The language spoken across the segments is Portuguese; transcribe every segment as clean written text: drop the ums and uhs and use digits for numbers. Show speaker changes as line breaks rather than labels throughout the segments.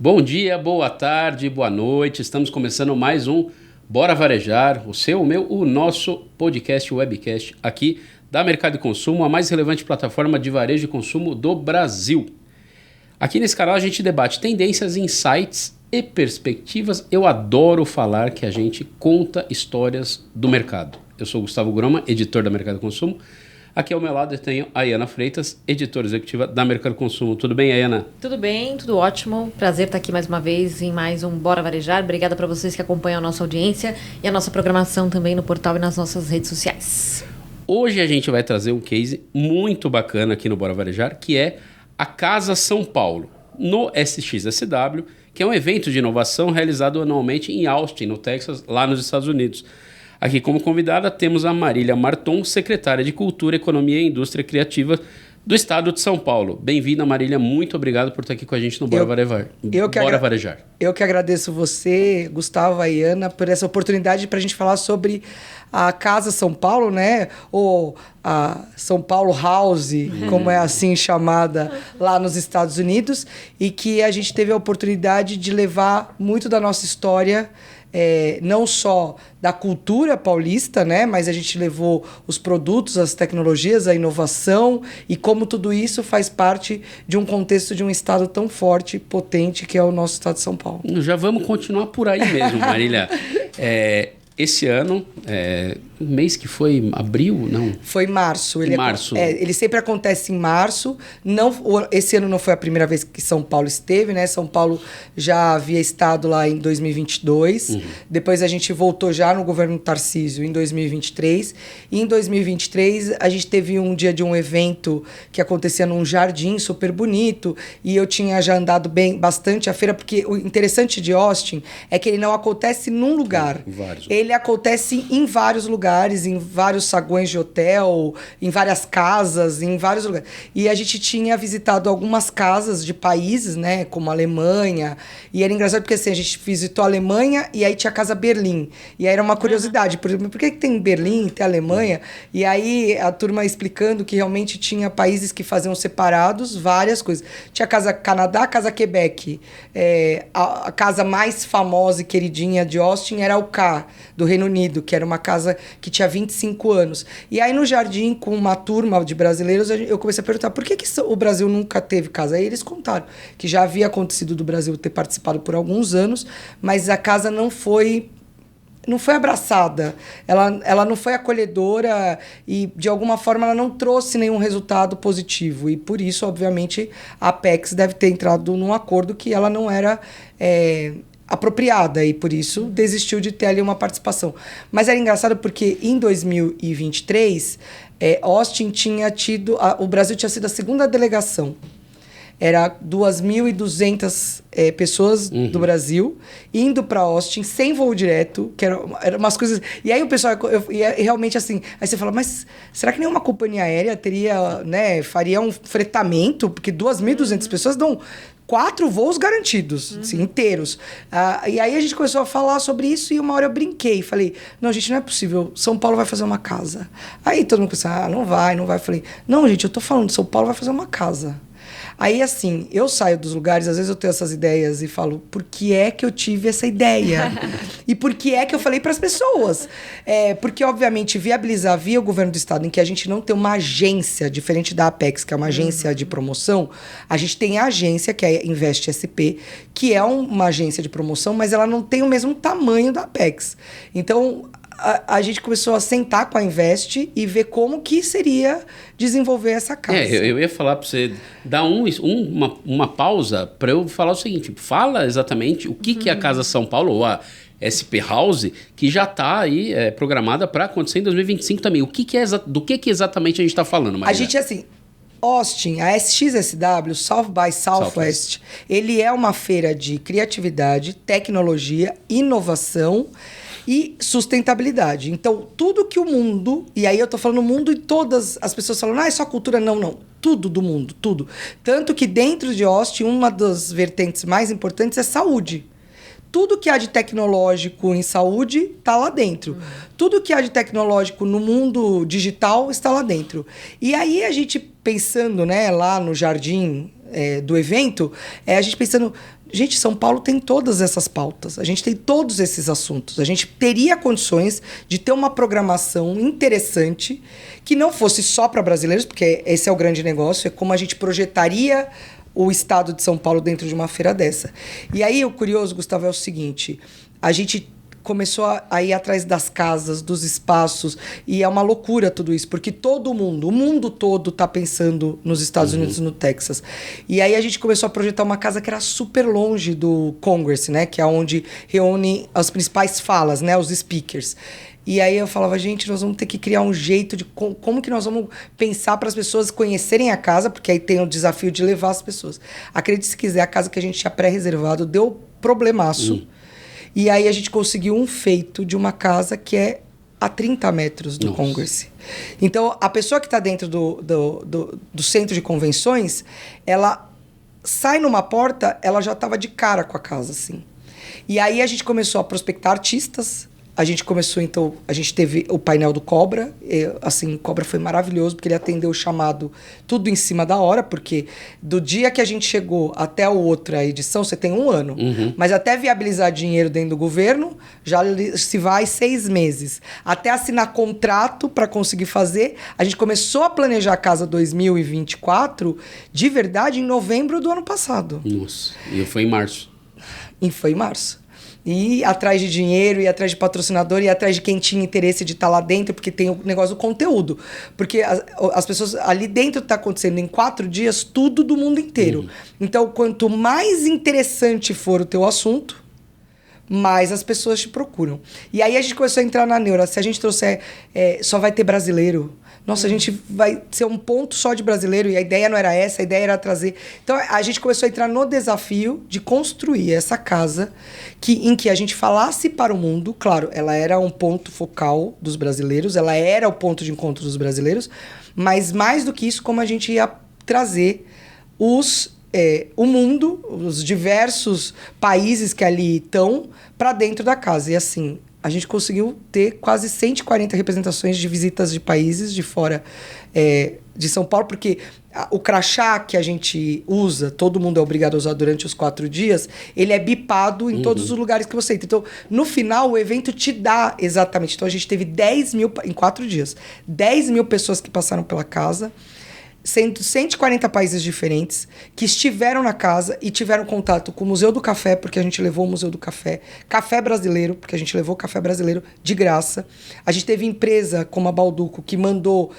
Bom dia, boa tarde, boa noite. Estamos começando mais um Bora Varejar, o seu, o meu, o nosso podcast, o webcast aqui da Mercado e Consumo, a mais relevante plataforma de varejo e consumo do Brasil. Aqui nesse canal a gente debate tendências, insights e perspectivas. Eu adoro falar que a gente conta histórias do mercado. Eu sou o Gustavo Groma, editor da Mercado e Consumo. Aqui ao meu lado eu tenho a Ayana Freitas, editora executiva da Mercado Consumo. Tudo bem, Ayana?
Tudo bem, tudo ótimo. Prazer estar aqui mais uma vez em mais um Bora Varejar. Obrigada para vocês que acompanham a nossa audiência e a nossa programação também no portal e nas nossas redes sociais.
Hoje a gente vai trazer um case muito bacana aqui no Bora Varejar, que é a Casa São Paulo, no SXSW, que é um evento de inovação realizado anualmente em Austin, no Texas, lá nos Estados Unidos. Aqui como convidada temos a Marília Marton, secretária de Cultura, Economia e Indústria Criativa do Estado de São Paulo. Bem-vinda, Marília. Muito obrigado por estar aqui com a gente no Bora Varejar.
Eu que agradeço você, Gustavo, a Ayana, por essa oportunidade para a gente falar sobre a Casa São Paulo, né? Ou a São Paulo House, como é assim chamada lá nos Estados Unidos, e que a gente teve a oportunidade de levar muito da nossa história, não só da cultura paulista, né? Mas a gente levou os produtos, as tecnologias, a inovação e como tudo isso faz parte de um contexto de um estado tão forte, potente, que é o nosso estado de São Paulo.
Já vamos continuar por aí mesmo, Marília. Esse ano, mês que foi abril, não?
Foi março.
Março.
Ele sempre acontece em março. Esse ano não foi a primeira vez que São Paulo esteve, né? São Paulo já havia estado lá em 2022. Depois a gente voltou já no governo Tarcísio em 2023. E em 2023 a gente teve um dia de um evento que acontecia num jardim super bonito. E eu tinha já andado bastante a feira, porque o interessante de Austin é que ele não acontece num lugar. Ele acontece em vários lugares, em vários saguões de hotel, em várias casas, em vários lugares. E a gente tinha visitado algumas casas de países, né, como a Alemanha. E era engraçado porque assim, a gente visitou a Alemanha e aí tinha a Casa Berlim. E aí era uma curiosidade, por que tem Berlim, tem Alemanha? E aí a turma explicando que realmente tinha países que faziam separados várias coisas. Tinha a Casa Canadá, a Casa Quebec. A casa mais famosa e queridinha de Austin era o K, do Reino Unido, que era uma casa que tinha 25 anos. E aí no jardim, com uma turma de brasileiros, eu comecei a perguntar por que o Brasil nunca teve casa. Aí eles contaram que já havia acontecido do Brasil ter participado por alguns anos, mas a casa não foi abraçada, ela não foi acolhedora e, de alguma forma, ela não trouxe nenhum resultado positivo. E, por isso, obviamente, a Apex deve ter entrado num acordo que ela não era apropriada e, por isso, desistiu de ter ali uma participação. Mas era engraçado porque, em 2023, Austin tinha tido... o Brasil tinha sido a segunda delegação. Era 2.200 pessoas do Brasil indo para Austin sem voo direto, que eram umas coisas... E aí o pessoal... realmente assim... Aí você fala, mas será que nenhuma companhia aérea teria, né, faria um fretamento? Porque 2.200 pessoas dão 4 voos garantidos, assim, inteiros. E aí a gente começou a falar sobre isso e uma hora eu brinquei. Falei, não, gente, não é possível. São Paulo vai fazer uma casa. Aí todo mundo pensou, não vai. Falei, não, gente, eu tô falando, São Paulo vai fazer uma casa. Aí, assim, eu saio dos lugares, às vezes eu tenho essas ideias e falo, por que é que eu tive essa ideia? E por que é que eu falei para as pessoas? Porque, obviamente, viabilizar via o governo do estado, em que a gente não tem uma agência, diferente da Apex, que é uma agência de promoção, a gente tem a agência, que é a Invest SP, que é uma agência de promoção, mas ela não tem o mesmo tamanho da Apex. Então, a gente começou a sentar com a Invest e ver como que seria desenvolver essa casa.
Eu ia falar para você dar uma pausa para eu falar o seguinte, fala exatamente o que é a Casa São Paulo, ou a SP House, que já está aí programada para acontecer em 2025 também. Do que exatamente a gente está falando, Maria?
A gente, assim... Austin, a SXSW, South by Southwest, ele é uma feira de criatividade, tecnologia, inovação e sustentabilidade. Então, tudo que o mundo... E aí eu tô falando mundo e todas as pessoas falam, é só cultura. Não. Tudo do mundo, tudo. Tanto que dentro de Austin, uma das vertentes mais importantes é saúde. Tudo que há de tecnológico em saúde está lá dentro. Tudo que há de tecnológico no mundo digital está lá dentro. E aí a gente pensando, né, lá no jardim do evento, a gente pensando... Gente, São Paulo tem todas essas pautas, a gente tem todos esses assuntos. A gente teria condições de ter uma programação interessante que não fosse só para brasileiros, porque esse é o grande negócio, é como a gente projetaria o estado de São Paulo dentro de uma feira dessa. E aí, o curioso, Gustavo, é o seguinte, a gente começou a ir atrás das casas, dos espaços, e é uma loucura tudo isso, porque todo mundo, o mundo todo está pensando nos Estados Unidos, no Texas. E aí a gente começou a projetar uma casa que era super longe do Congress, né, que é onde reúne as principais falas, né, os speakers. E aí eu falava, gente, nós vamos ter que criar um jeito de como que nós vamos pensar para as pessoas conhecerem a casa, porque aí tem o desafio de levar as pessoas. Acredite se quiser, a casa que a gente tinha pré-reservado deu problemaço. E aí a gente conseguiu um feito de uma casa que é a 30 metros do Congress. Então, a pessoa que está dentro do centro de convenções, ela sai numa porta, ela já estava de cara com a casa, assim. E aí a gente começou a prospectar artistas. A gente começou, então, a gente teve o painel do Cobra. Assim, o Cobra foi maravilhoso, porque ele atendeu o chamado tudo em cima da hora, porque do dia que a gente chegou até a outra edição, você tem 1 ano. Mas até viabilizar dinheiro dentro do governo, já se vai 6 meses. Até assinar contrato para conseguir fazer. A gente começou a planejar a Casa 2024, de verdade, em novembro do ano passado.
Nossa, e foi em março.
E foi em março. E ir atrás de dinheiro, ir atrás de patrocinador, ir atrás de quem tinha interesse de estar lá dentro, porque tem o negócio do conteúdo. Porque as pessoas ali dentro está acontecendo em 4 dias tudo do mundo inteiro. Então, quanto mais interessante for o teu assunto, mais as pessoas te procuram. E aí a gente começou a entrar na neura. Se a gente trouxer, só vai ter brasileiro. Nossa, a gente vai ser um ponto só de brasileiro, e a ideia não era essa, a ideia era trazer... Então, a gente começou a entrar no desafio de construir essa casa em que a gente falasse para o mundo. Claro, ela era um ponto focal dos brasileiros, ela era o ponto de encontro dos brasileiros, mas mais do que isso, como a gente ia trazer o mundo, os diversos países que ali estão, para dentro da casa. E assim... A gente conseguiu ter quase 140 representações de visitas de países de fora de São Paulo, porque o crachá que a gente usa, todo mundo é obrigado a usar durante os 4 dias, ele é bipado em todos os lugares que você entra. Então, no final, o evento te dá exatamente. Então, a gente teve 10 mil, em 4 dias, 10 mil pessoas que passaram pela casa, 140 países diferentes que estiveram na casa e tiveram contato com o Museu do Café, porque a gente levou o Museu do Café, café brasileiro, porque a gente levou café brasileiro de graça. A gente teve empresa como a Balduco que mandou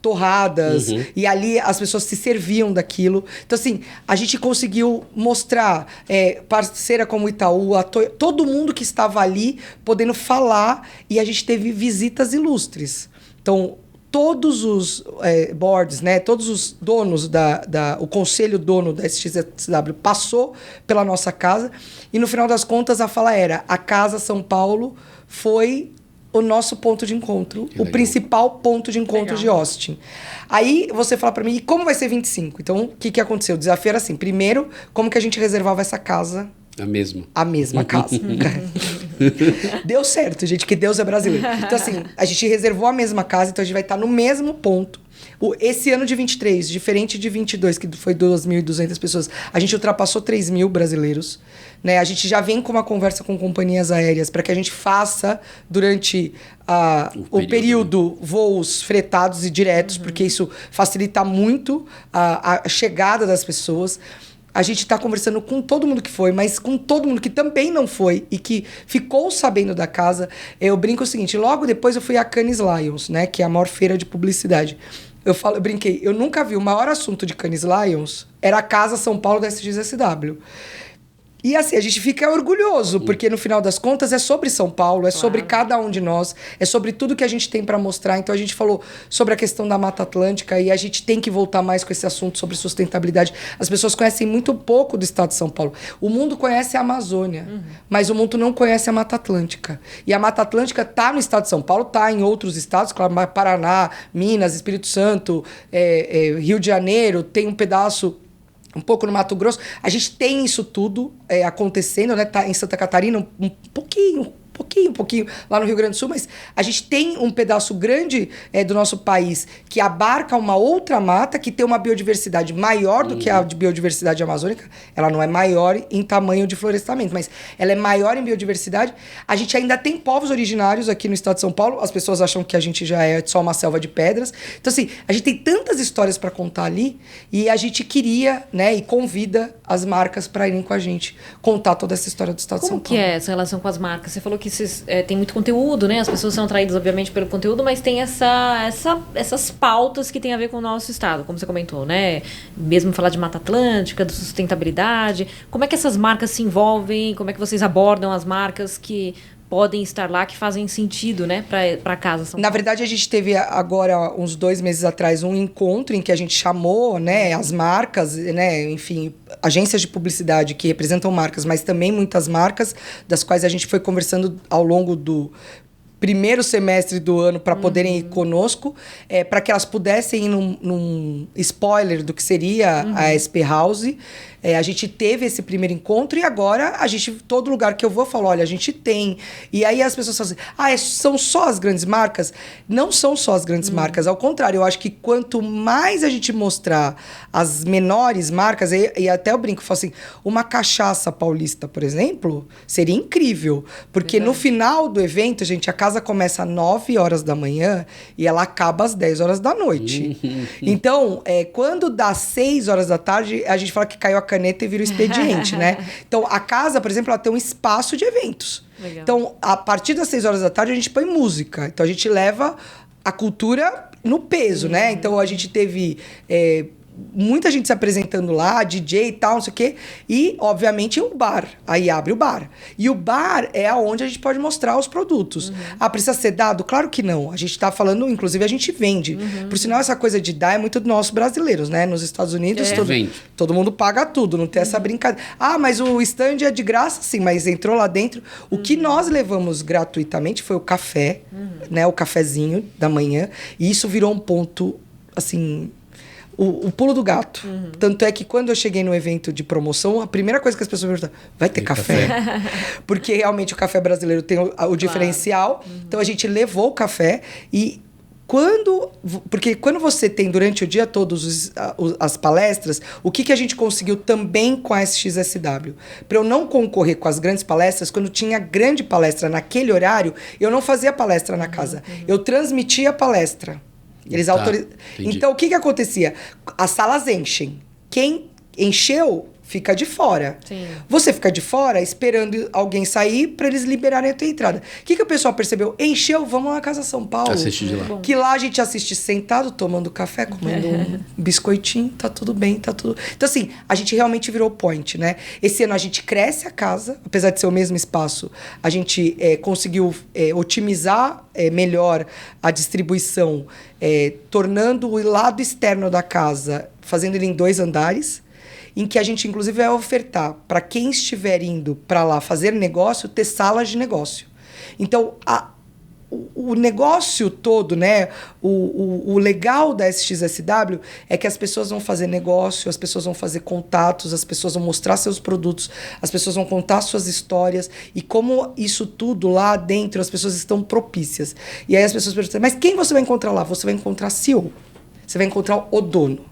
torradas, e ali as pessoas se serviam daquilo. Então, assim, a gente conseguiu mostrar parceira como Itaú, todo mundo que estava ali podendo falar, e a gente teve visitas ilustres. Então, todos os boards, né, todos os donos, o conselho dono da SXSW passou pela nossa casa, e no final das contas a fala era: a Casa São Paulo foi o nosso ponto de encontro, o principal ponto de encontro de Austin. Aí você fala para mim, e como vai ser 25? Então, o que aconteceu? O desafio era assim: primeiro, como que a gente reservava essa casa? A mesma casa. Deu certo, gente, que Deus é brasileiro. Então, assim, a gente reservou a mesma casa, então a gente vai estar no mesmo ponto. Esse ano de 23, diferente de 22, que foi 2.200 pessoas, a gente ultrapassou 3.000 brasileiros. Né? A gente já vem com uma conversa com companhias aéreas para que a gente faça, durante o período, voos fretados e diretos, porque isso facilita muito a chegada das pessoas. A gente está conversando com todo mundo que foi, mas com todo mundo que também não foi e que ficou sabendo da casa. Eu brinco o seguinte: logo depois eu fui à Cannes Lions, né, que é a maior feira de publicidade. Eu brinquei, eu nunca vi o maior assunto de Cannes Lions era a Casa São Paulo da SXSW. E assim, a gente fica orgulhoso, porque no final das contas é sobre São Paulo, sobre cada um de nós, é sobre tudo que a gente tem para mostrar. Então a gente falou sobre a questão da Mata Atlântica, e a gente tem que voltar mais com esse assunto sobre sustentabilidade. As pessoas conhecem muito pouco do estado de São Paulo. O mundo conhece a Amazônia, mas o mundo não conhece a Mata Atlântica. E a Mata Atlântica está no estado de São Paulo, está em outros estados, claro, Paraná, Minas, Espírito Santo, Rio de Janeiro, tem um pedaço... um pouco no Mato Grosso. A gente tem isso tudo acontecendo, né? Tá em Santa Catarina, um pouquinho, pouquinho lá no Rio Grande do Sul, mas a gente tem um pedaço grande do nosso país que abarca uma outra mata que tem uma biodiversidade maior do que a biodiversidade amazônica. Ela não é maior em tamanho de florestamento, mas ela é maior em biodiversidade. A gente ainda tem povos originários aqui no estado de São Paulo. As pessoas acham que a gente já é só uma selva de pedras. Então, assim, a gente tem tantas histórias para contar ali e a gente queria, né, e convida as marcas para irem com a gente contar toda essa história do estado de São Paulo.
Como que é essa relação com as marcas? Você falou que vocês, tem muito conteúdo, né? As pessoas são atraídas, obviamente, pelo conteúdo, mas tem essas pautas que tem a ver com o nosso estado, como você comentou, né? Mesmo falar de Mata Atlântica, de sustentabilidade. Como é que essas marcas se envolvem? Como é que vocês abordam as marcas que podem estar lá, que fazem sentido, né, para casa São Paulo?
Na verdade, a gente teve agora, uns 2 meses atrás, um encontro em que a gente chamou, né, as marcas, né, enfim, agências de publicidade que representam marcas, mas também muitas marcas, das quais a gente foi conversando ao longo do primeiro semestre do ano para poderem ir conosco, para que elas pudessem ir num spoiler do que seria a SP House. A gente teve esse primeiro encontro e agora todo lugar que eu vou, eu falo, olha, a gente tem. E aí as pessoas falam assim, são só as grandes marcas? Não são só as grandes marcas, ao contrário, eu acho que quanto mais a gente mostrar as menores marcas, e até eu brinco, eu falo assim, uma cachaça paulista, por exemplo, seria incrível, porque no final do evento, gente, a casa começa às 9 horas da manhã e ela acaba às 10 horas da noite. Então, quando dá 6 horas da tarde, a gente fala que caiu a caneta e vira o expediente, né? Então, a casa, por exemplo, ela tem um espaço de eventos.
Legal.
Então, a partir das 6 horas da tarde, a gente põe música. Então, a gente leva a cultura no peso, né? Então, a gente teve muita gente se apresentando lá, DJ e tal, não sei o quê. E, obviamente, o bar. Aí abre o bar. E o bar é onde a gente pode mostrar os produtos. Precisa ser dado? Claro que não. A gente tá falando, inclusive, a gente vende. Por sinal, essa coisa de dar é muito dos nossos brasileiros, né? Nos Estados Unidos, todo mundo paga tudo. Não tem essa brincadeira. Mas o stand é de graça, sim. Mas entrou lá dentro. O que nós levamos gratuitamente foi o café, né? O cafezinho da manhã. E isso virou um ponto, assim... O pulo do gato. Tanto é que quando eu cheguei no evento de promoção, a primeira coisa que as pessoas perguntaram, vai ter café? Porque realmente o café brasileiro tem o diferencial. Então a gente levou o café e porque quando você tem durante o dia todo as palestras, o que a gente conseguiu também com a SXSW? Para eu não concorrer com as grandes palestras, quando tinha grande palestra naquele horário, eu não fazia palestra na casa. Eu transmitia a palestra. Eles Então, o que acontecia? As salas enchem. Quem encheu, fica de fora.
Sim.
Você fica de fora esperando alguém sair para eles liberarem a tua entrada. O que o pessoal percebeu? Encheu, vamos lá na Casa São Paulo.
Assiste de lá.
Que lá a gente assiste sentado, tomando café, comendo um biscoitinho, tá tudo bem, tá tudo... Então, assim, a gente realmente virou point, né? Esse ano a gente cresce a casa, apesar de ser o mesmo espaço, a gente conseguiu otimizar melhor a distribuição, tornando o lado externo da casa, fazendo ele em 2 andares, em que a gente, inclusive, vai ofertar para quem estiver indo para lá fazer negócio, ter salas de negócio. Então, o negócio todo, né? O legal da SXSW é que as pessoas vão fazer negócio, as pessoas vão fazer contatos, as pessoas vão mostrar seus produtos, as pessoas vão contar suas histórias, e como isso tudo lá dentro, as pessoas estão propícias. E aí as pessoas perguntam, mas quem você vai encontrar lá? Você vai encontrar CEO, você vai encontrar o dono.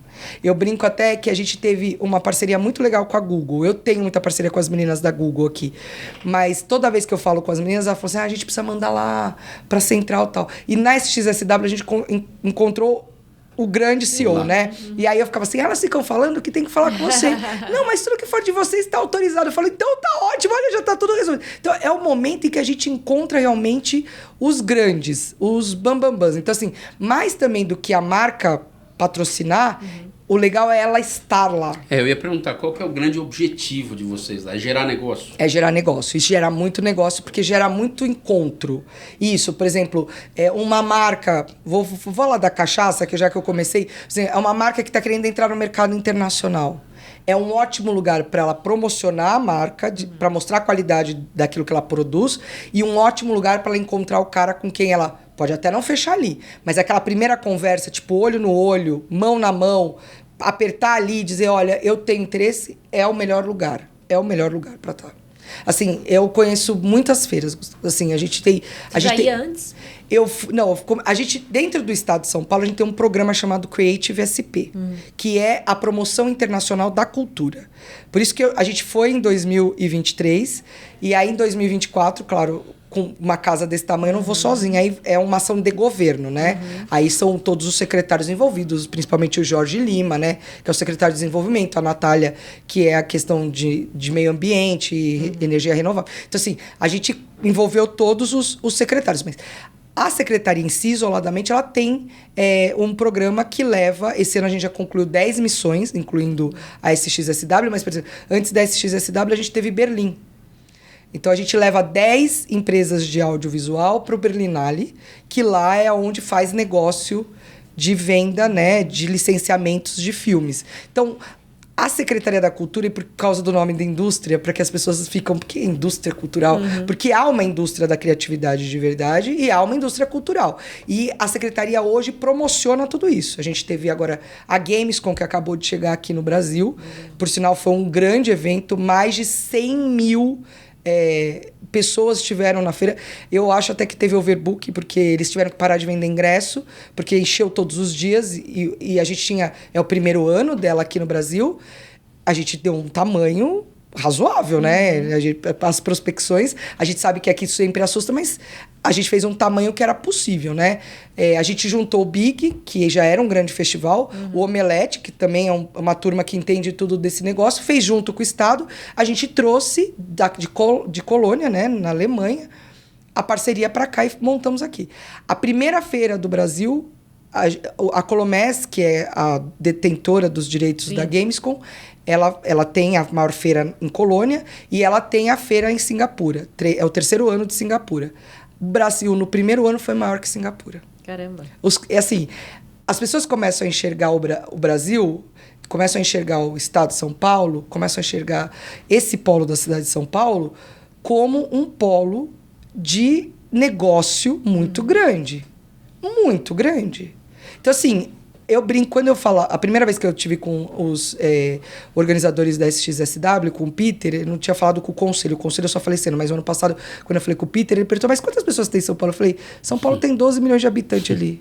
Eu brinco até que a gente teve uma parceria muito legal com a Google. Eu tenho muita parceria com as meninas da Google aqui. Mas toda vez que eu falo com as meninas, elas falam assim, a gente precisa mandar lá pra Central e tal. E na SXSW a gente encontrou o grande CEO, né? E aí eu ficava assim, elas ficam falando que tem que falar com você. Não, mas tudo que for de vocês está autorizado. Eu falo, então tá ótimo, olha, já tá tudo resolvido. Então é o momento em que a gente encontra realmente os grandes, os bambambãs. Então assim, mais também do que a marca patrocinar, o legal é ela estar lá.
Eu ia perguntar, qual que é o grande objetivo de vocês lá? É gerar negócio?
É gerar negócio. E gerar muito negócio, porque gera muito encontro. Isso, por exemplo, uma marca... Vou falar da cachaça, que já que eu comecei. É uma marca que está querendo entrar no mercado internacional. É um ótimo lugar para ela promocionar a marca, para mostrar a qualidade daquilo que ela produz, e um ótimo lugar para ela encontrar o cara com quem ela pode até não fechar ali, mas aquela primeira conversa, tipo olho no olho, mão na mão, apertar ali e dizer, olha, eu tenho interesse, é o melhor lugar. É o melhor lugar para estar. Assim, eu conheço muitas feiras. Assim, a gente tem...
Ia antes?
A gente, dentro do estado de São Paulo, a gente tem um programa chamado Creative SP, que é a promoção internacional da cultura. Por isso que a gente foi em 2023, e aí em 2024, claro, com uma casa desse tamanho, eu não vou sozinha. Aí é uma ação de governo, né? Aí são todos os secretários envolvidos, principalmente o Jorge Lima, né? Que é o secretário de desenvolvimento, a Natália, que é a questão de meio ambiente e energia renovável. Então, assim, a gente envolveu todos os secretários. Mas a secretaria em si, isoladamente, ela tem um programa que leva... Esse ano a gente já concluiu 10 missões, incluindo a SXSW, mas, por exemplo, antes da SXSW a gente teve Berlim. Então, a gente leva 10 empresas de audiovisual para o Berlinale, que lá é onde faz negócio de venda, né, de licenciamentos de filmes. Então, a Secretaria da Cultura, e por causa do nome da indústria, para que as pessoas ficam... Por que indústria cultural? Porque há uma indústria da criatividade de verdade e há uma indústria cultural. E a Secretaria hoje promociona tudo isso. A gente teve agora a Gamescom, que acabou de chegar aqui no Brasil. Por sinal, foi um grande evento. Mais de 100 mil... pessoas estiveram na feira. Eu acho até que teve overbook, porque eles tiveram que parar de vender ingresso, porque encheu todos os dias, e a gente tinha... É o primeiro ano dela aqui no Brasil. A gente deu um tamanho razoável, né? As prospecções, a gente sabe que aqui sempre assusta, mas a gente fez um tamanho que era possível, né? A gente juntou o Big, que já era um grande festival, o Omelete, que também é uma turma que entende tudo desse negócio, fez junto com o Estado. A gente trouxe de Colônia, né, na Alemanha, a parceria para cá e montamos aqui. A primeira feira do Brasil, a Colomés, que é a detentora dos direitos da Gamescom, ela tem a maior feira em Colônia e ela tem a feira em Singapura. É o terceiro ano de Singapura. O Brasil, no primeiro ano, foi maior que Singapura.
Caramba.
Assim, as pessoas começam a enxergar o Brasil, começam a enxergar o estado de São Paulo, começam a enxergar esse polo da cidade de São Paulo como um polo de negócio muito grande. Muito grande. Então, assim... Eu brinco, quando eu falo... A primeira vez que eu tive com os organizadores da SXSW, com o Peter, eu não tinha falado com o conselho. O conselho eu só falei mas o ano passado, quando eu falei com o Peter, ele perguntou, mas quantas pessoas tem em São Paulo? Eu falei, São Paulo tem 12 milhões de habitantes ali.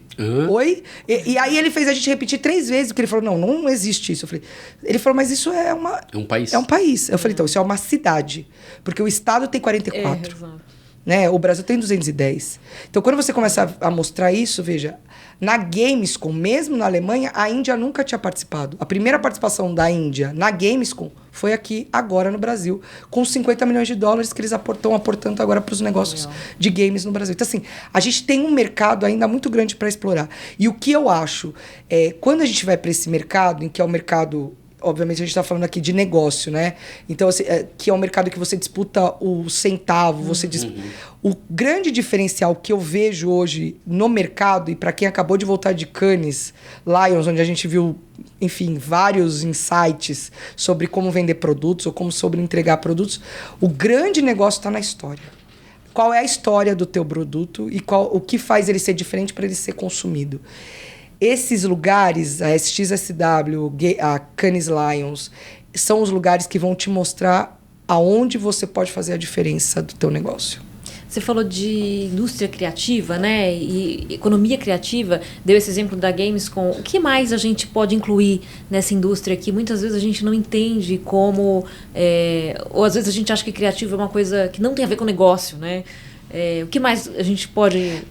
Oi? E aí ele fez a gente repetir 3 vezes, porque ele falou, não existe isso. Eu falei, ele falou, mas isso é uma...
É um país.
É um país. Eu falei, então, isso é uma cidade. Porque o estado tem 44. Né? O Brasil tem 210. Então, quando você começa a mostrar isso, veja... Na Gamescom, mesmo na Alemanha, a Índia nunca tinha participado. A primeira participação da Índia na Gamescom foi aqui, agora no Brasil, com 50 milhões de dólares que eles estão aportando agora para os negócios de games no Brasil. Então, assim, a gente tem um mercado ainda muito grande para explorar. E o que eu acho, quando a gente vai para esse mercado, em que é o mercado... Obviamente, a gente está falando aqui de negócio, né? Então, assim, que é um mercado que você disputa o centavo, O grande diferencial que eu vejo hoje no mercado, e para quem acabou de voltar de Cannes, Lions, onde a gente viu, enfim, vários insights sobre como vender produtos ou como sobre entregar produtos, o grande negócio está na história. Qual é a história do teu produto e o que faz ele ser diferente para ele ser consumido? Esses lugares, a SXSW, a Cannes Lions, são os lugares que vão te mostrar aonde você pode fazer a diferença do teu negócio.
Você falou de indústria criativa, né? E economia criativa. Deu esse exemplo da Gamescom. O que mais a gente pode incluir nessa indústria que muitas vezes a gente não entende como... ou às vezes a gente acha que criativo é uma coisa que não tem a ver com negócio, né? O que mais a gente pode...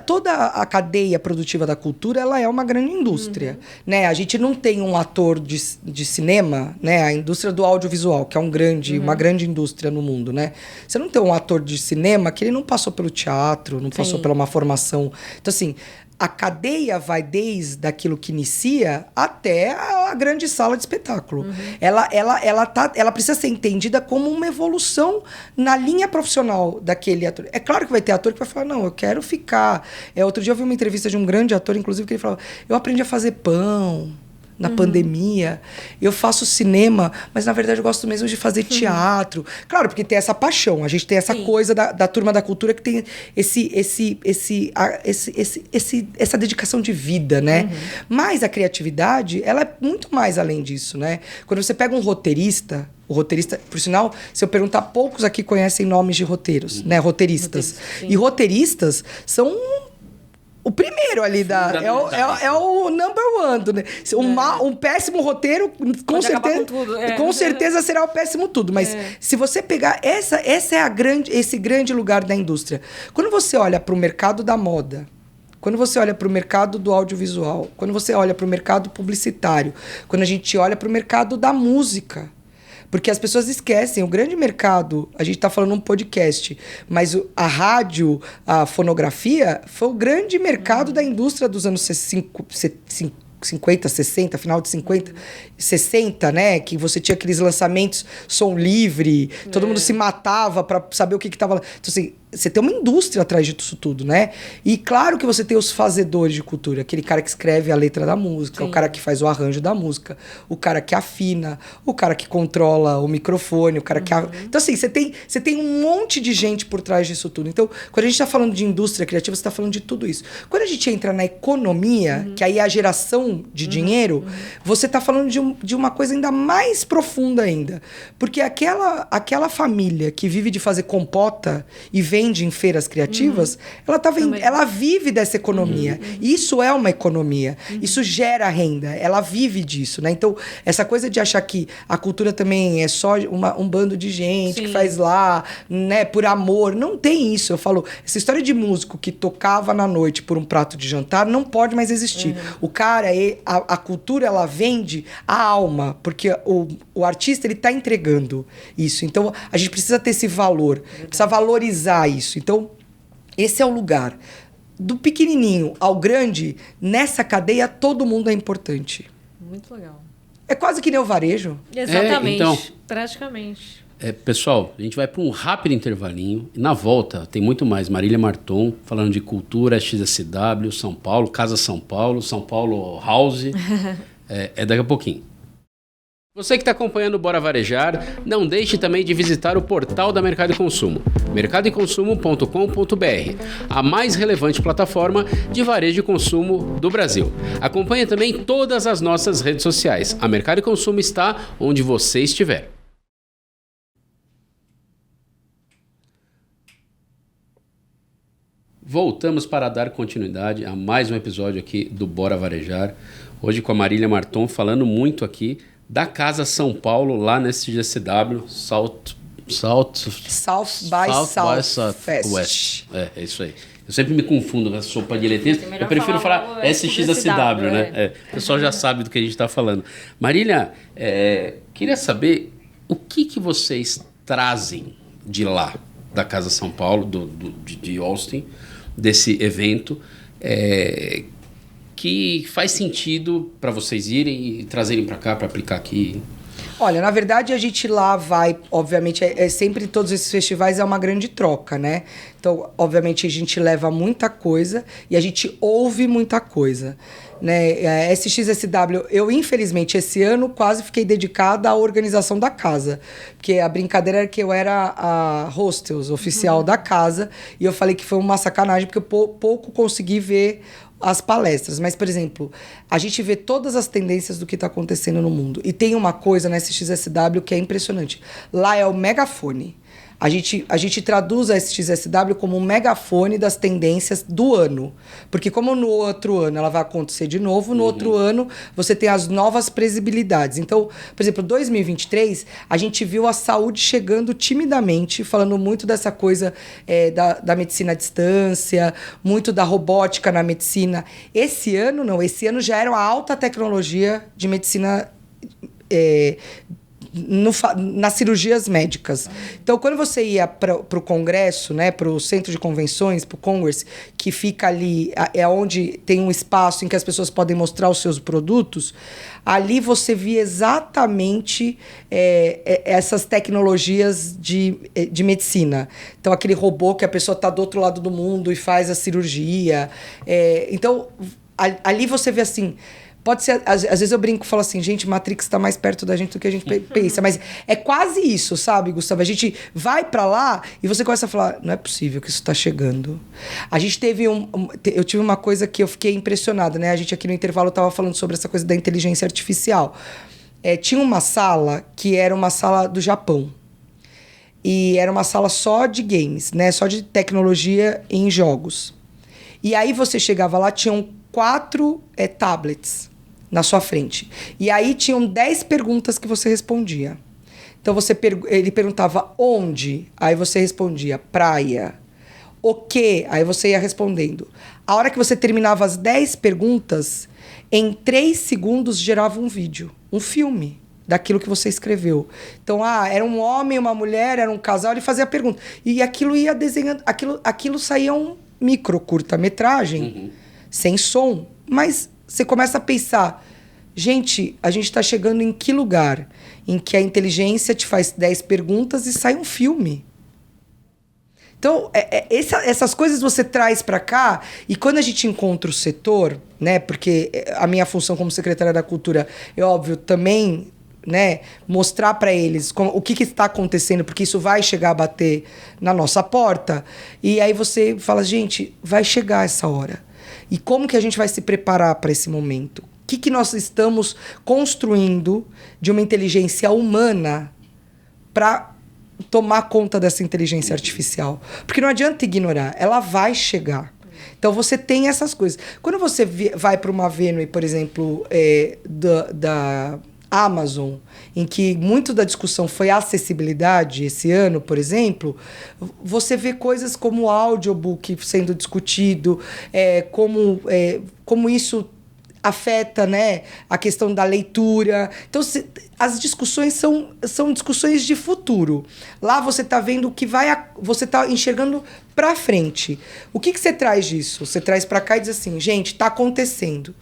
Toda a cadeia produtiva da cultura, ela é uma grande indústria. Né? A gente não tem um ator de cinema, né? A indústria do audiovisual, que é uma grande indústria no mundo. Né? Você não tem um ator de cinema que ele não passou pelo teatro, não passou pela uma formação. Então, assim... A cadeia vai desde aquilo que inicia até a grande sala de espetáculo. Ela precisa ser entendida como uma evolução na linha profissional daquele ator. É claro que vai ter ator que vai falar, não, eu quero ficar... Outro dia eu vi uma entrevista de um grande ator, inclusive, que ele falava, eu aprendi a fazer pão na pandemia, eu faço cinema, mas na verdade eu gosto mesmo de fazer teatro. Claro, porque tem essa paixão, a gente tem essa coisa da turma da cultura que tem essa dedicação de vida, né? Mas a criatividade, ela é muito mais além disso, né? Quando você pega um roteirista,
O roteirista, por sinal, se eu perguntar, poucos aqui conhecem nomes de roteiros, né? Roteiristas. E roteiristas são o primeiro ali é o number one, né? Um péssimo roteiro, com certeza será o péssimo tudo. Mas se você pegar esse grande lugar da indústria. Quando você olha para o mercado da moda, quando você olha para o mercado do audiovisual, quando você olha para o mercado publicitário, quando a gente olha para o mercado da música, porque as pessoas esquecem, o grande mercado, a gente está falando um podcast, mas a rádio, a fonografia, foi o grande mercado da indústria dos anos 50, 60, final de 50, 60, né? Que você tinha aqueles lançamentos som livre, todo mundo se matava para saber o que estava lá. Então, assim, você tem uma indústria atrás disso tudo, né? E claro que você tem os fazedores de cultura, aquele cara que escreve a letra da música, o cara que faz o arranjo da música, o cara que afina, o cara que controla o microfone, o cara que... Então, assim, você tem um monte de gente por trás disso tudo. Então, quando a gente está falando de indústria criativa, você está falando de tudo isso. Quando a gente entra na economia, que aí é a geração de dinheiro, você está falando de uma coisa ainda mais profunda ainda. Porque aquela família que vive de fazer compota e vende em feiras criativas, ela vive dessa economia. Isso é uma economia. Isso gera renda. Ela vive disso, né? Então, essa coisa de achar que a cultura também é só um bando de gente que faz lá, né, por amor. Não tem isso. Eu falo, essa história de músico que tocava na noite por um prato de jantar não pode mais existir. O cara, a cultura, ela vende a alma, porque o artista, ele tá entregando isso. Então, a gente precisa ter esse valor, precisa valorizar isso. Então, esse é o lugar. Do pequenininho ao grande, nessa cadeia, todo mundo é importante.
Muito legal.
É quase que nem o varejo.
Exatamente.
Então,
praticamente.
Pessoal, a gente vai para um rápido intervalinho. E na volta tem muito mais. Marília Marton falando de cultura, XSW, São Paulo, Casa São Paulo House. Daqui a pouquinho. Você que está acompanhando o Bora Varejar, não deixe também de visitar o portal da Mercado e Consumo, mercadoeconsumo.com.br, a mais relevante plataforma de varejo e consumo do Brasil. Acompanhe também todas as nossas redes sociais. A Mercado e Consumo está onde você estiver. Voltamos para dar continuidade a mais um episódio aqui do Bora Varejar. Hoje com a Marília Marton falando muito aqui da Casa São Paulo, lá nesse GCW, South by Southwest. É isso aí. Eu sempre me confundo com a sopa de letrinhas. Eu prefiro falar SXSW, né? O pessoal já sabe do que a gente está falando. Marília, queria saber o que vocês trazem de lá, da Casa São Paulo, de Austin, desse evento, que faz sentido para vocês irem e trazerem para cá, para aplicar aqui?
Olha, na verdade, a gente lá vai, obviamente, sempre todos esses festivais é uma grande troca, né? Então, obviamente, a gente leva muita coisa e a gente ouve muita coisa, né? SXSW, eu, infelizmente, esse ano quase fiquei dedicada à organização da casa, porque a brincadeira era que eu era a hostess oficial da casa e eu falei que foi uma sacanagem, porque eu pouco consegui ver as palestras. Mas, por exemplo, a gente vê todas as tendências do que está acontecendo no mundo. E tem uma coisa na SXSW que é impressionante. Lá é o megafone. A gente traduz a SXSW como um megafone das tendências do ano. Porque como no outro ano ela vai acontecer de novo, no outro ano você tem as novas previsibilidades. Então, por exemplo, 2023, a gente viu a saúde chegando timidamente, falando muito dessa coisa da medicina à distância, muito da robótica na medicina. Esse ano não, esse ano já era a alta tecnologia de medicina nas cirurgias médicas. Então, quando você ia para o congresso, né, para o centro de convenções, para o Congress, que fica ali, é onde tem um espaço em que as pessoas podem mostrar os seus produtos, ali você via exatamente essas tecnologias de medicina. Então, aquele robô que a pessoa está do outro lado do mundo e faz a cirurgia. Então, ali você vê assim... Pode ser, às vezes eu brinco e falo assim, gente, Matrix está mais perto da gente do que a gente pensa, mas é quase isso, sabe, Gustavo? A gente vai para lá e você começa a falar, não é possível que isso está chegando. A gente teve eu tive uma coisa que eu fiquei impressionada, né? A gente aqui no intervalo estava falando sobre essa coisa da inteligência artificial. tinha uma sala que era uma sala do Japão. E era uma sala só de games, né? Só de tecnologia em jogos. E aí você chegava lá, tinham 4 tablets na sua frente. E aí tinham 10 perguntas que você respondia. Então ele perguntava onde, aí você respondia praia. O quê? Aí você ia respondendo. A hora que você terminava as 10 perguntas, em 3 segundos gerava um vídeo, um filme daquilo que você escreveu. Então, era um homem, uma mulher, era um casal, ele fazia a pergunta. E aquilo ia desenhando, aquilo saía um micro curta-metragem, sem som. Mas você começa a pensar, gente, a gente está chegando em que lugar? Em que a inteligência te faz 10 perguntas e sai um filme. Então, essas coisas você traz para cá, e quando a gente encontra o setor, né, porque a minha função como secretária da Cultura é óbvio também, né, mostrar para eles o que está acontecendo, porque isso vai chegar a bater na nossa porta, e aí você fala, gente, vai chegar essa hora. E como que a gente vai se preparar para esse momento? O que nós estamos construindo de uma inteligência humana para tomar conta dessa inteligência artificial? Porque não adianta ignorar, ela vai chegar. Então você tem essas coisas. Quando você vai para uma Venue, por exemplo, da Amazon, em que muito da discussão foi acessibilidade esse ano, por exemplo, você vê coisas como o audiobook sendo discutido, como isso afeta, né, a questão da leitura. Então, as discussões são discussões de futuro. Lá você está vendo o que você está enxergando para frente. O que você traz disso? Você traz para cá e diz assim, gente, está acontecendo.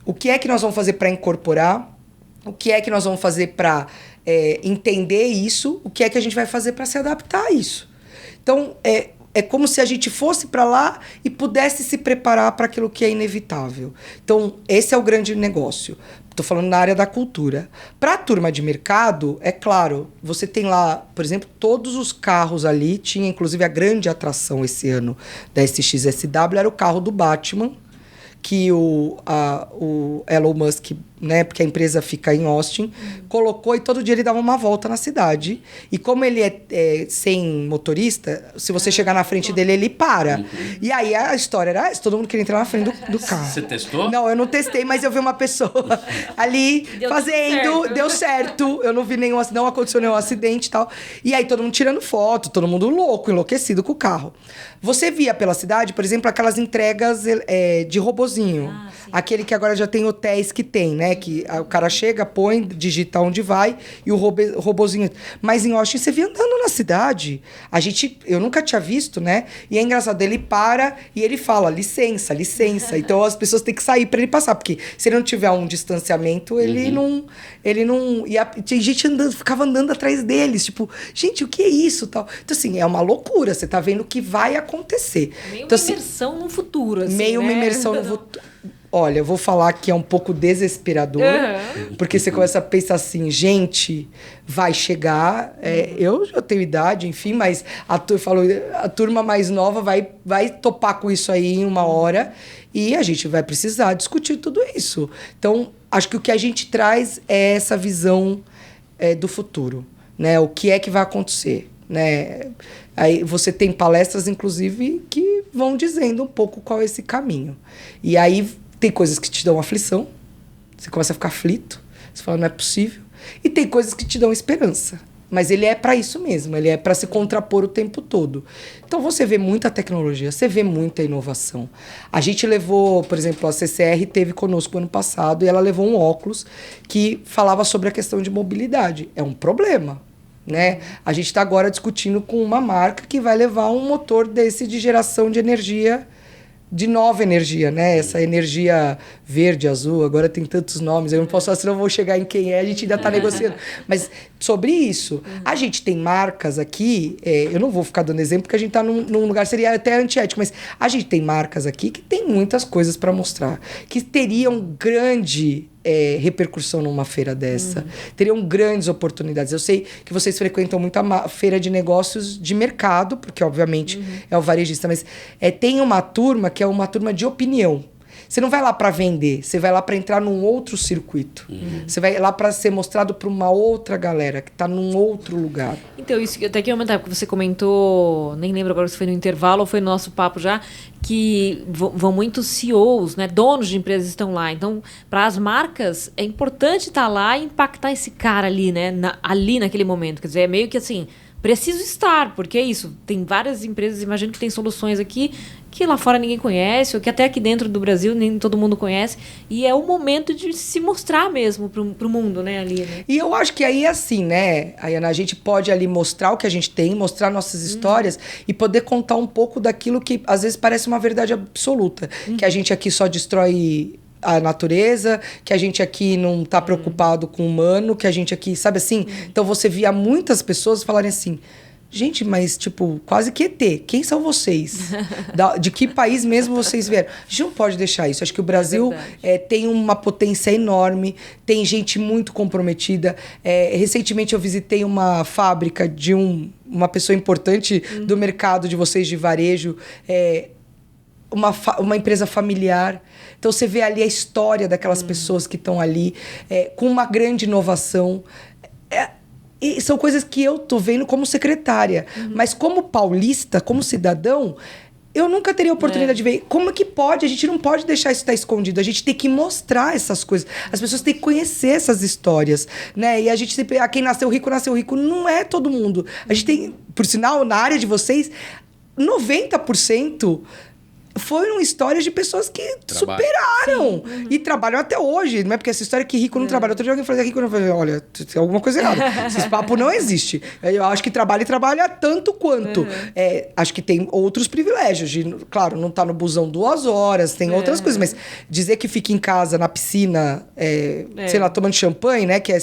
O que é que nós vamos fazer para incorporar? O que é que nós vamos fazer para entender isso? O que é que a gente vai fazer para se adaptar a isso? Então, é como se a gente fosse para lá e pudesse se preparar para aquilo que é inevitável. Então, esse é o grande negócio. Estou falando na área da cultura. Para a turma de mercado, é claro, você tem lá, por exemplo, todos os carros ali, tinha inclusive a grande atração esse ano da SXSW, era o carro do Batman, que o Elon Musk, né, porque a empresa fica em Austin, colocou, e todo dia ele dava uma volta na cidade. E como ele é sem motorista, se você chegar na frente dele, ele para. E aí a história era essa, todo mundo queria entrar na frente do carro.
Você testou?
Não, eu não testei, mas eu vi uma pessoa ali deu certo. Eu não vi não aconteceu nenhum acidente e tal. E aí todo mundo tirando foto, todo mundo louco, enlouquecido com o carro. Você via pela cidade, por exemplo, aquelas entregas de robozinho. Aquele que agora já tem hotéis que tem, né? Que o cara chega, põe, digita onde vai e o robozinho... Mas em Austin você via andando na cidade. Eu nunca tinha visto, né? E é engraçado, ele para e ele fala, licença, licença. Então as pessoas têm que sair para ele passar, porque se ele não tiver um distanciamento, ele não... E tem gente ficava andando atrás deles, tipo, gente, o que é isso? Tal. Então, assim, é uma loucura. Você tá vendo o que vai acontecer.
Meio
então,
uma imersão no futuro, assim,
meio uma imersão no futuro. Olha, eu vou falar que é um pouco desesperador, porque você começa a pensar assim, gente, vai chegar, eu já tenho idade, enfim, mas a turma mais nova vai topar com isso aí em uma hora e a gente vai precisar discutir tudo isso. Então, acho que o que a gente traz é essa visão do futuro, né? O que é que vai acontecer, né? Aí você tem palestras, inclusive, que vão dizendo um pouco qual é esse caminho. E aí tem coisas que te dão aflição, você começa a ficar aflito, você fala, não é possível. E tem coisas que te dão esperança. Mas ele é para isso mesmo, ele é para se contrapor o tempo todo. Então você vê muita tecnologia, você vê muita inovação. A gente levou, por exemplo, a CCR teve conosco ano passado e ela levou um óculos que falava sobre a questão de mobilidade. É um problema, né? A gente está agora discutindo com uma marca que vai levar um motor desse de geração de energia, de nova energia, né? Essa energia verde, azul, agora tem tantos nomes, eu não posso falar, senão eu vou chegar em quem é, a gente ainda está negociando. Mas sobre isso, a gente tem marcas aqui, eu não vou ficar dando exemplo, porque a gente está num lugar, seria até antiético, mas a gente tem marcas aqui que tem muitas coisas para mostrar, que teriam grande repercussão numa feira dessa, teriam grandes oportunidades. Eu sei que vocês frequentam muito a feira de negócios de mercado, porque obviamente é o varejista, mas tem uma turma que é uma turma de opinião. Você não vai lá para vender, você vai lá para entrar num outro circuito. Você vai lá para ser mostrado para uma outra galera que tá num outro lugar.
Então, isso até que aumentar, porque você comentou, nem lembro agora se foi no intervalo ou foi no nosso papo já, que vão muitos CEOs, né, donos de empresas estão lá. Então, para as marcas, é importante estar lá e impactar esse cara ali, né, ali naquele momento. Quer dizer, é meio que assim, preciso estar, porque é isso. Tem várias empresas, imagino que tem soluções aqui que lá fora ninguém conhece, ou que até aqui dentro do Brasil nem todo mundo conhece. E é o momento de se mostrar mesmo pro mundo, né, ali. Né?
E eu acho que aí é assim, né, Ayana, a gente pode ali mostrar o que a gente tem, mostrar nossas histórias e poder contar um pouco daquilo que às vezes parece uma verdade absoluta. Que a gente aqui só destrói a natureza, que a gente aqui não tá preocupado com o humano, que a gente aqui, sabe assim? Então você via muitas pessoas falarem assim... Gente, mas, tipo, quase que ET. Quem são vocês? De que país mesmo vocês vieram? A gente não pode deixar isso. Acho que o Brasil tem uma potência enorme, tem gente muito comprometida. Recentemente eu visitei uma fábrica de uma pessoa importante do mercado de vocês de varejo, uma empresa familiar. Então você vê ali a história daquelas pessoas que estão ali, com uma grande inovação. E são coisas que eu tô vendo como secretária. Mas como paulista, como cidadão, eu nunca teria a oportunidade de ver. Como é que pode? A gente não pode deixar isso estar escondido. A gente tem que mostrar essas coisas. As pessoas têm que conhecer essas histórias, né? E a gente sempre... quem nasceu rico, nasceu rico. Não é todo mundo. A gente tem... Por sinal, na área de vocês, 90%... foram histórias de pessoas que superaram e trabalham até hoje. Não é porque essa história que rico não trabalha. Outro dia alguém falou que rico não trabalha. Olha, tem alguma coisa errada. Esse papo não existe. Eu acho que trabalha tanto quanto. Acho que tem outros privilégios. Claro, não tá no busão 2 horas, tem outras coisas. Mas dizer que fica em casa, na piscina, sei lá, tomando champanhe, né? Que é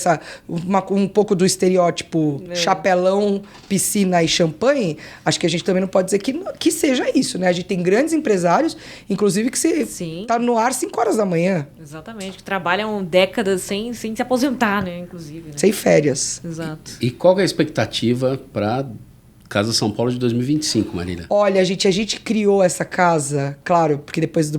um pouco do estereótipo chapelão, piscina e champanhe. Acho que a gente também não pode dizer que seja isso, né? A gente tem grandes empresários, inclusive, que você tá no ar 5 horas da manhã.
Exatamente, que trabalham décadas sem se aposentar, né, inclusive. Né?
Sem férias.
Exato.
E qual é a expectativa para Casa São Paulo de 2025, Marília?
Olha, a gente criou essa casa, claro, porque depois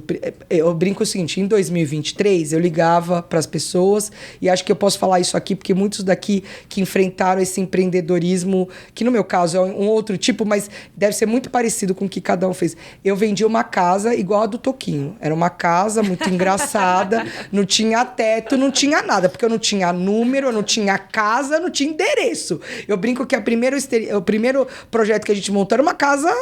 eu brinco o seguinte, em 2023 eu ligava para as pessoas, e acho que eu posso falar isso aqui, porque muitos daqui que enfrentaram esse empreendedorismo, que no meu caso é um outro tipo, mas deve ser muito parecido com o que cada um fez. Eu vendi uma casa igual a do Toquinho. Era uma casa muito engraçada, não tinha teto, não tinha nada, porque eu não tinha número, eu não tinha casa, não tinha endereço. Eu brinco que o primeiro projeto que a gente montou era uma casa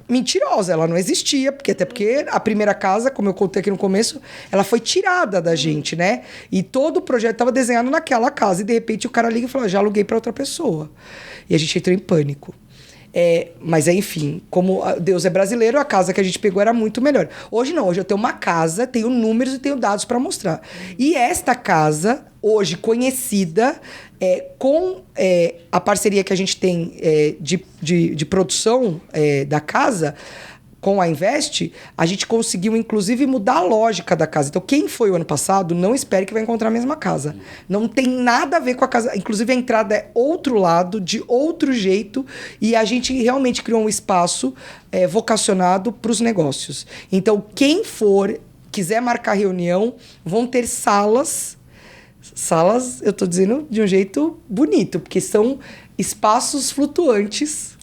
mentirosa, ela não existia, até porque a primeira casa, como eu contei aqui no começo, ela foi tirada da gente, né? E todo o projeto estava desenhado naquela casa, e de repente o cara liga e fala, já aluguei para outra pessoa. E a gente entrou em pânico. Mas enfim, como Deus é brasileiro, a casa que a gente pegou era muito melhor. Hoje não, hoje eu tenho uma casa, tenho números e tenho dados para mostrar. E esta casa, hoje conhecida, com a parceria que a gente tem de produção da casa, com a Invest, a gente conseguiu, inclusive, mudar a lógica da casa. Então, quem foi o ano passado, não espere que vai encontrar a mesma casa. Não tem nada a ver com a casa. Inclusive, a entrada é outro lado, de outro jeito. E a gente realmente criou um espaço vocacionado para os negócios. Então, quem quiser marcar reunião, vão ter salas, eu estou dizendo de um jeito bonito, porque são espaços flutuantes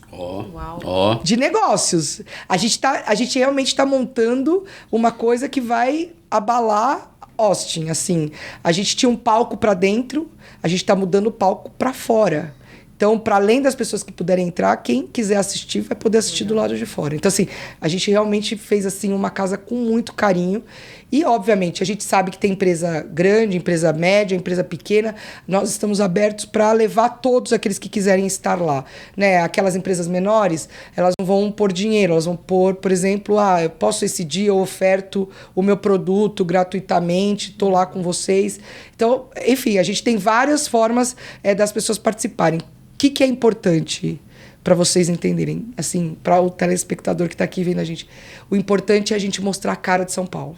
de negócios. A gente realmente está montando uma coisa que vai abalar Austin. Assim, a gente tinha um palco para dentro, a gente está mudando o palco para fora. Então, para além das pessoas que puderem entrar, quem quiser assistir vai poder assistir do lado de fora. Então, assim, a gente realmente fez assim uma casa com muito carinho. E, obviamente, a gente sabe que tem empresa grande, empresa média, empresa pequena. Nós estamos abertos para levar todos aqueles que quiserem estar lá. Né? Aquelas empresas menores, elas não vão pôr dinheiro, elas vão pôr, por exemplo, eu posso esse dia, eu oferto o meu produto gratuitamente, estou lá com vocês. Então, enfim, a gente tem várias formas das pessoas participarem. O que é importante para vocês entenderem, assim, para o telespectador que está aqui vendo a gente? O importante é a gente mostrar a cara de São Paulo.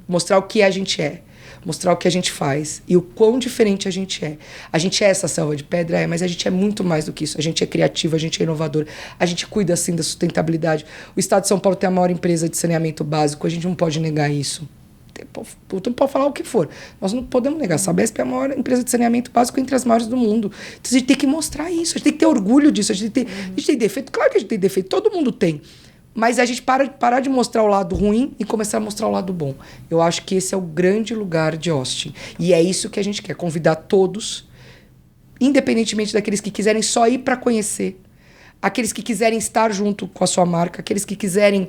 Mostrar o que a gente é. Mostrar o que a gente faz e o quão diferente a gente é. A gente é essa selva de pedra, mas a gente é muito mais do que isso. A gente é criativo, a gente é inovador, a gente cuida, assim, da sustentabilidade. O Estado de São Paulo tem a maior empresa de saneamento básico, a gente não pode negar isso. Tu pode falar o que for. Nós não podemos negar. A Sabesp é a maior empresa de saneamento básico entre as maiores do mundo. Então a gente tem que mostrar isso, a gente tem que ter orgulho disso. A gente tem defeito, claro que a gente tem defeito, todo mundo tem. Mas a gente parar de mostrar o lado ruim e começar a mostrar o lado bom. Eu acho que esse é o grande lugar de Austin. E é isso que a gente quer, convidar todos, independentemente daqueles que quiserem só ir para conhecer, aqueles que quiserem estar junto com a sua marca, aqueles que quiserem...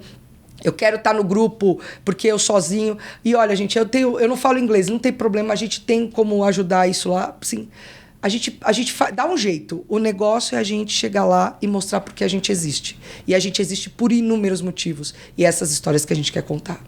Eu quero estar no grupo porque eu sozinho... E olha, gente, eu não falo inglês, não tem problema, a gente tem como ajudar isso lá, sim. A gente dá um jeito. O negócio é a gente chegar lá e mostrar porque a gente existe. E a gente existe por inúmeros motivos. E essas histórias que a gente quer contar.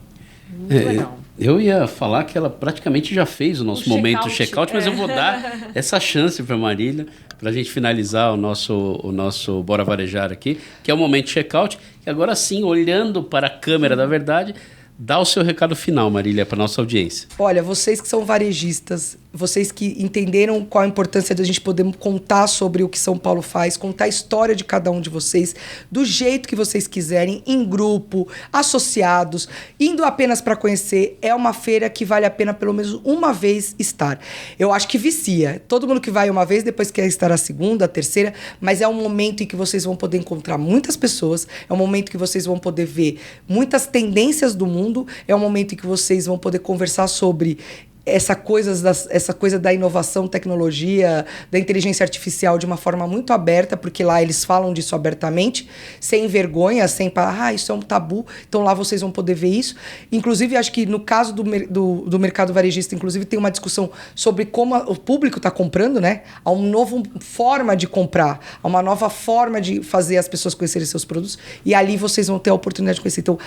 Muito legal.
Eu ia falar que ela praticamente já fez o nosso momento check-out, mas eu vou dar essa chance para a Marília, para a gente finalizar o nosso Bora Varejar aqui, que é o momento check-out. E agora sim, olhando para a câmera da verdade, dá o seu recado final, Marília, para a nossa audiência.
Olha, vocês que são varejistas, vocês que entenderam qual a importância da gente poder contar sobre o que São Paulo faz, contar a história de cada um de vocês, do jeito que vocês quiserem, em grupo, associados, indo apenas para conhecer, é uma feira que vale a pena pelo menos uma vez estar. Eu acho que vicia. Todo mundo que vai uma vez, depois quer estar a segunda, a terceira, mas é um momento em que vocês vão poder encontrar muitas pessoas, é um momento que vocês vão poder ver muitas tendências do mundo, é um momento em que vocês vão poder conversar sobre essa coisa da inovação, tecnologia, da inteligência artificial de uma forma muito aberta, porque lá eles falam disso abertamente, sem vergonha, sem isso é um tabu. Então lá vocês vão poder ver isso. Inclusive, acho que no caso do mercado varejista, inclusive, tem uma discussão sobre como o público está comprando, né? Há uma nova forma de comprar, há uma nova forma de fazer as pessoas conhecerem seus produtos, e ali vocês vão ter a oportunidade de conhecer. Então,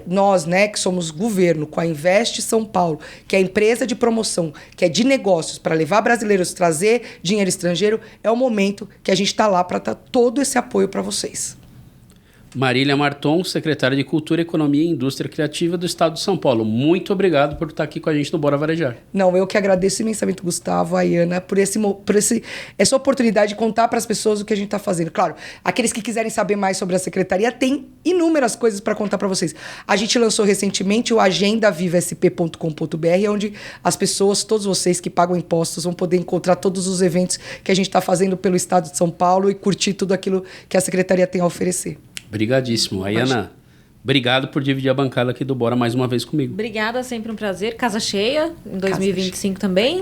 nós, né, que somos governo, com a Invest São Paulo, que é a empresa de promoção, que é de negócios, para levar brasileiros, trazer dinheiro estrangeiro, é o momento que a gente está lá para dar todo esse apoio para vocês.
Marília Marton, secretária de Cultura, Economia e Indústria Criativa do Estado de São Paulo. Muito obrigado por estar aqui com a gente no Bora Varejar.
Não, eu que agradeço imensamente, Gustavo, a Iana, por essa oportunidade de contar para as pessoas o que a gente está fazendo. Claro, aqueles que quiserem saber mais sobre a secretaria, tem inúmeras coisas para contar para vocês. A gente lançou recentemente o agendavivasp.com.br, onde as pessoas, todos vocês que pagam impostos, vão poder encontrar todos os eventos que a gente está fazendo pelo Estado de São Paulo e curtir tudo aquilo que a secretaria tem a oferecer.
Obrigadíssimo. Ayana, obrigado por dividir a bancada aqui do Bora mais uma vez comigo.
Obrigada, sempre um prazer. Casa cheia, em 2025 também.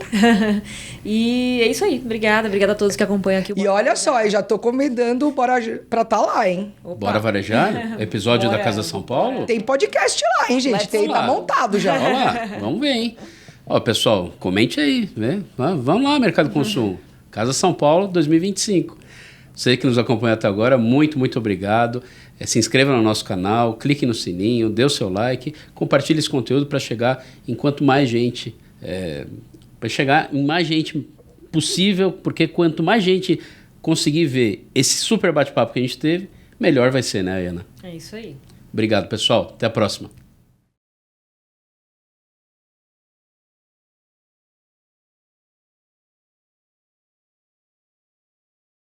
E é isso aí. Obrigada a todos que acompanham aqui o
Bora. E olha só, eu já tô convidando o Bora pra estar lá, hein?
Opa. Bora Varejar? Episódio da Casa São Paulo?
Tem podcast lá, hein, gente? Tá montado já.
Olha lá, vamos ver, hein? Ó, pessoal, comente aí, né? Vamos lá, Mercado Consumo. Casa São Paulo 2025. Você que nos acompanha até agora, muito, muito obrigado. Se inscreva no nosso canal, clique no sininho, dê o seu like, compartilhe esse conteúdo para chegar em quanto mais gente, para chegar em mais gente possível, porque quanto mais gente conseguir ver esse super bate-papo que a gente teve, melhor vai ser, né, Ayana?
É isso aí.
Obrigado, pessoal. Até a próxima.